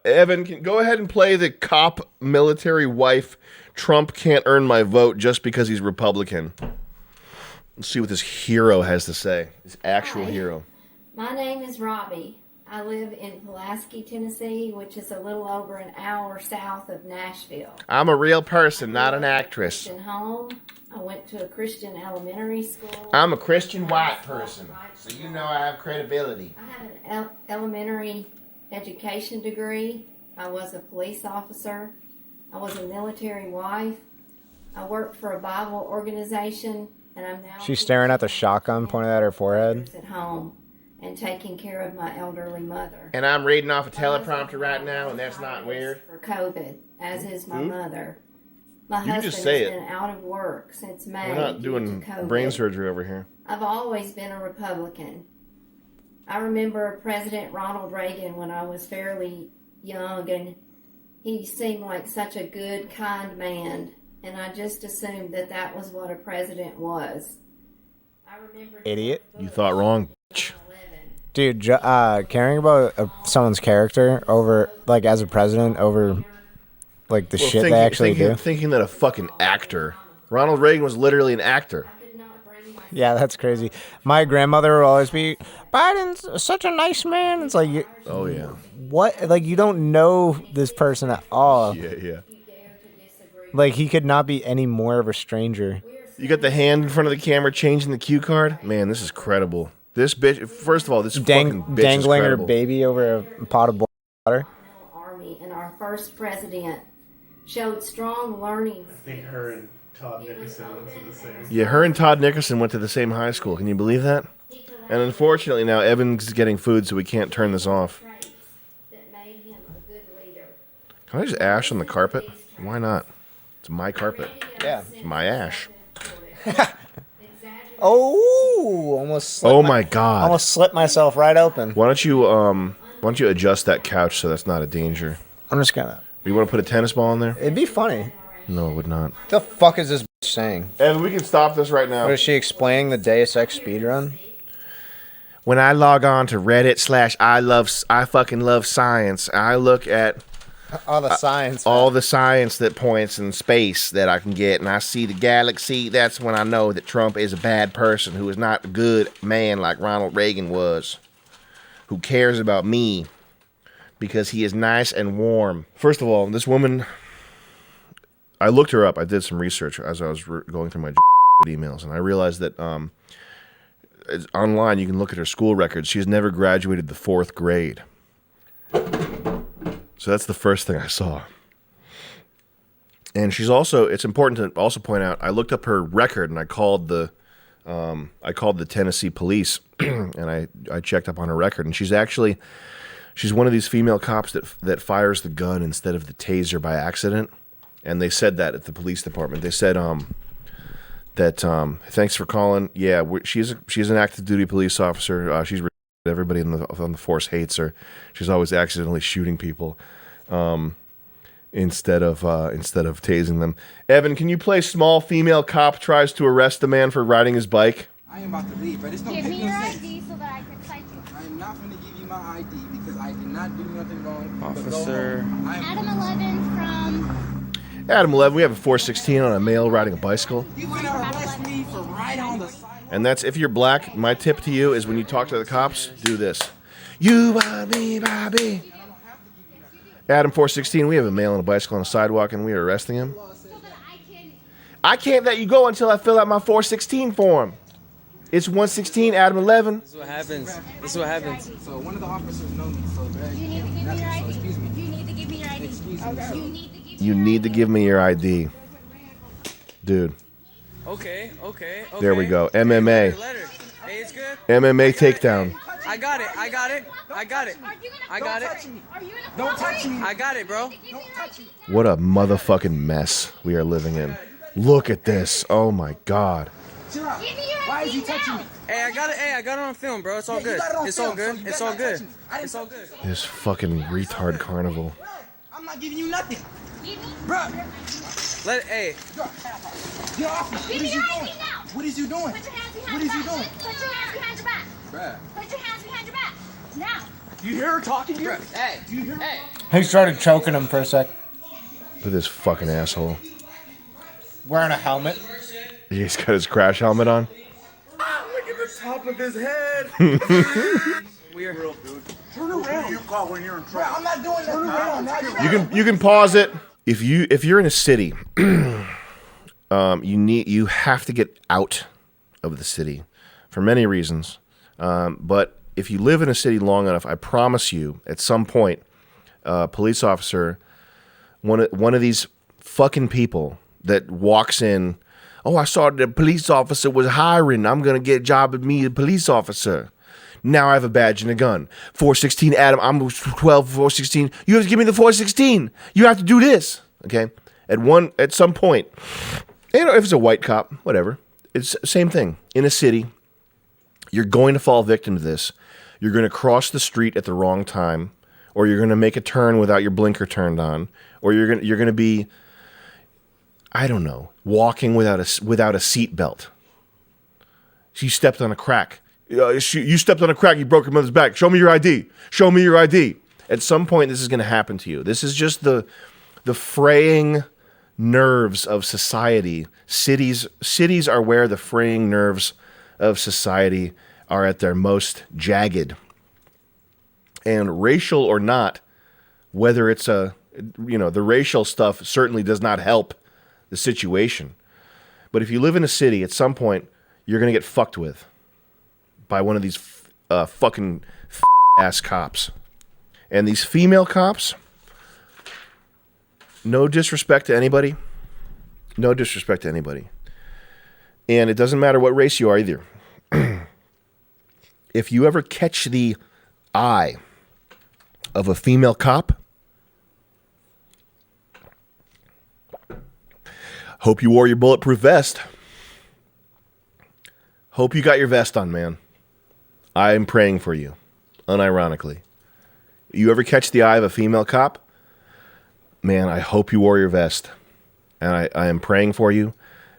Evan, go ahead and play the cop military wife. Trump can't earn my vote just because he's Republican. Let's see what this hero has to say. This actual hero. My name is Robbie. I live in Pulaski, Tennessee, which is a little over an hour south of Nashville. I'm a real person, not an actress. Christian home. I went to a Christian elementary school. I'm a Christian white person, so you know I have credibility. I have an elementary education degree. I was a police officer. I was a military wife. I worked for a Bible organization, and I'm now... She's staring at the shotgun pointed at her forehead. ...at home and taking care of my elderly mother. And I'm reading off a teleprompter right now, and that's not weird. For COVID, as is my mother. My You husband just say has it. been out of work since May. We're not doing brain surgery over here. I've always been a Republican. I remember President Ronald Reagan when I was fairly young, and he seemed like such a good, kind man, and I just assumed that that was what a president was. I remember... Idiot. You thought wrong, bitch. Dude, caring about someone's character over, like, as a president over, like, the shit they actually do. Thinking that a fucking actor. Ronald Reagan was literally an actor. Yeah, that's crazy. My grandmother will always be, Biden's such a nice man. It's like, Oh, yeah. what? Like, you don't know this person at all. Yeah. Like, he could not be any more of a stranger. You got the hand in front of the camera changing the cue card? Man, this is credible. This bitch, first of all, this fucking bitch dangling is her credible. baby over a pot of water. Army, and our first president showed strong learning. I think her and Todd Nicholson went to the same. Yeah, her and Todd Nicholson went to the same high school. Can you believe that? And unfortunately now Evan's getting food, so we can't turn this off. That made him a good leader. Can I just ash on the carpet? Why not? It's my carpet. Yeah. It's my ash. Oh, almost slipped Oh my god. almost slipped myself right open. Why don't you adjust that couch so that's not a danger? I'm just gonna. You want to put a tennis ball in there? It'd be funny. No, it would not. What the fuck is this bitch saying? Evan, we can stop this right What now. is she explaining the Deus Ex speedrun? When I log on to Reddit / I fucking love science, I look at All the science. all the science that points in space that I can get, and I see the galaxy. That's when I know that Trump is a bad person who is not a good man like Ronald Reagan was, who cares about me because he is nice and warm. First of all, this woman, I looked her up. I did some research as I was going through my emails, and I realized that online you can look at her school records. She's never graduated the 4th grade. So that's the first thing I saw. And she's also, it's important to also point out, I looked up her record and I called the Tennessee police and I checked up on her record, and she's one of these female cops that fires the gun instead of the taser by accident. And they said that at the police department. They said thanks for calling. Yeah, she's an active duty police officer. She's everybody on the force hates her. She's always accidentally shooting people instead of tasing them. Evan, can you play small female cop tries to arrest a man for riding his bike? I am about to leave, but it's no Give me no your sense. ID so that I can cite you. I am not going to give you my ID because I did not do nothing wrong. Officer. Adam 11 from... Adam 11, we have a 416 on a male riding a bicycle. You want to arrest me for right on the side. And that's, if you're black, my tip to you is when you talk to the cops, do this. You want me, Bobby. Adam 416, we have a male on a bicycle on a sidewalk and we are arresting him. So that I can... I can't let you go until I fill out my 416 form. It's 116, Adam 11. This is what happens. This is what happens. So one of the officers know me, so You need to give me your ID. excuse me. You need to give me your ID. Excuse me. You need to give You need to give me your ID. Dude, Okay. there we go. Letter. MMA. Hey, it's good. MMA takedown. I got it. I got it. Are you I got it. Are you in a Don't touch me. I got it, bro. Give me your ID. What a motherfucking mess we are living in. Look at this. Oh my God. Chill out. Give me your Why is ID he touching now. me? Hey, I got it. Hey, I got it on film, bro. It's all You good. got it on It's all film, so good. you It's better all not good. touch me. I didn't It's all touch good. This fucking retard carnival. I'm not giving you nothing. Give me... Bruh, Hey, get off me. What Give me is your you ID doing? now. What is you doing? Put your hands behind What your is you back. doing? Put your hands behind your back. Bruh, Put your hands behind your back. Now. You hear her talking to you? Hey, hey. He started choking him for a sec. With this fucking asshole. Wearing a helmet. He's got his crash helmet on. Look at the top of his head. Weird. Turn around. You call when you're in trouble. I'm not doing that. Turn around. You can pause it. If you're in a city, you have to get out of the city for many reasons. But if you live in a city long enough, I promise you, at some point, a police officer, one of these fucking people that walks in, oh, I saw the police officer was hiring. I'm gonna get a job at me, a police officer. Now I have a badge and a gun. 416, Adam. I'm 12, 416. You have to give me the 416. You have to do this. Okay. At some point, if it's a white cop, whatever. It's the same thing. In a city, you're going to fall victim to this. You're going to cross the street at the wrong time, or you're going to make a turn without your blinker turned on, or you're going to be, I don't know, walking without a seat belt. So you stepped on a crack. You stepped on a crack. You broke your mother's back. Show me your ID. Show me your ID. At some point, this is going to happen to you. This is just the fraying nerves of society. Cities are where the fraying nerves of society are at their most jagged. And racial or not, whether it's the racial stuff certainly does not help the situation. But if you live in a city, at some point, you're going to get fucked with by one of these fucking ass cops. And these female cops, no disrespect to anybody. No disrespect to anybody. And it doesn't matter what race you are either. If you ever catch the eye of a female cop, hope you wore your bulletproof vest. Hope you got your vest on, man. I'm praying for you, unironically. You ever catch the eye of a female cop? Man, I hope you wore your vest. And I am praying for you,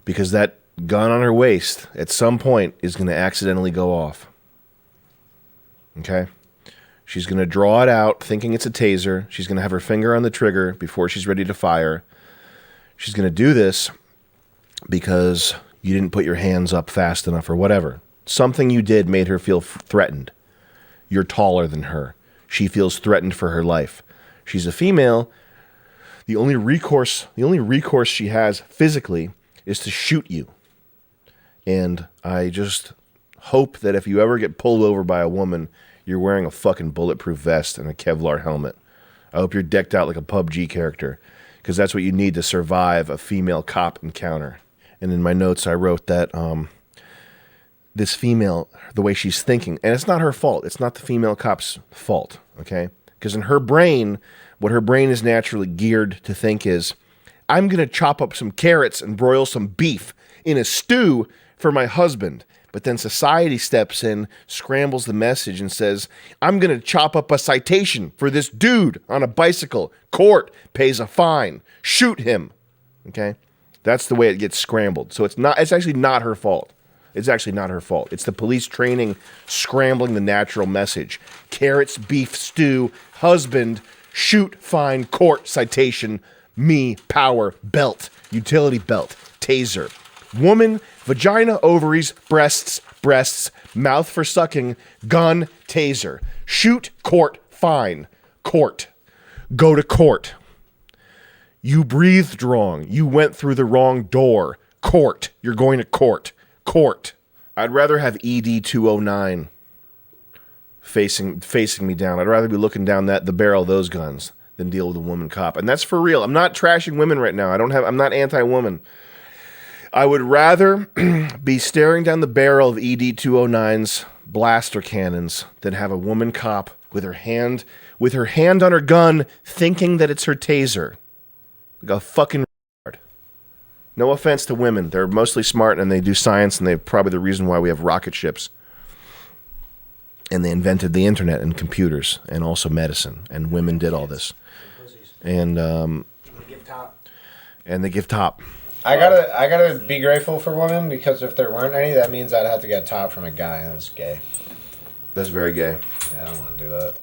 because that gun on her waist at some point is going to accidentally go off. Okay? She's going to draw it out thinking it's a taser. She's going to have her finger on the trigger before she's ready to fire. She's going to do this because you didn't put your hands up fast enough or whatever. Something you did made her feel threatened. You're taller than her. She feels threatened for her life. She's a female. The only recourse she has physically is to shoot you. And I just hope that if you ever get pulled over by a woman, you're wearing a fucking bulletproof vest and a Kevlar helmet. I hope you're decked out like a PUBG character, because that's what you need to survive a female cop encounter. And in my notes, I wrote that this female, the way she's thinking, and it's not her fault. It's not the female cop's fault, okay? Because in her brain, what her brain is naturally geared to think is, I'm going to chop up some carrots and broil some beef in a stew for my husband. But then society steps in, scrambles the message, and says, I'm going to chop up a citation for this dude on a bicycle. Court pays a fine. Shoot him. Okay? That's the way it gets scrambled. So it's actually not her fault. It's actually not her fault. It's the police training scrambling the natural message. Carrots, beef, stew, husband, shoot, fine, court, citation, me, power, belt, utility belt, taser. Woman, vagina, ovaries, breasts, mouth for sucking, gun, taser. Shoot, court, fine, court. Go to court. You breathed wrong. You went through the wrong door. Court. You're going to court. Court. I'd rather have ED 209 facing me down. I'd rather be looking down the barrel of those guns than deal with a woman cop. And that's for real. I'm not trashing women right now. I'm not anti-woman. I would rather be staring down the barrel of ED 209's blaster cannons than have a woman cop with her hand on her gun thinking that it's her taser. Like a fucking retard. No offense to women. They're mostly smart and they do science, and they're probably the reason why we have rocket ships. And they invented the internet and computers and also medicine. And women did all this. And they give top. I gotta be grateful for women, because if there weren't any, that means I'd have to get top from a guy, and that's gay. That's very gay. Yeah, I don't want to do that.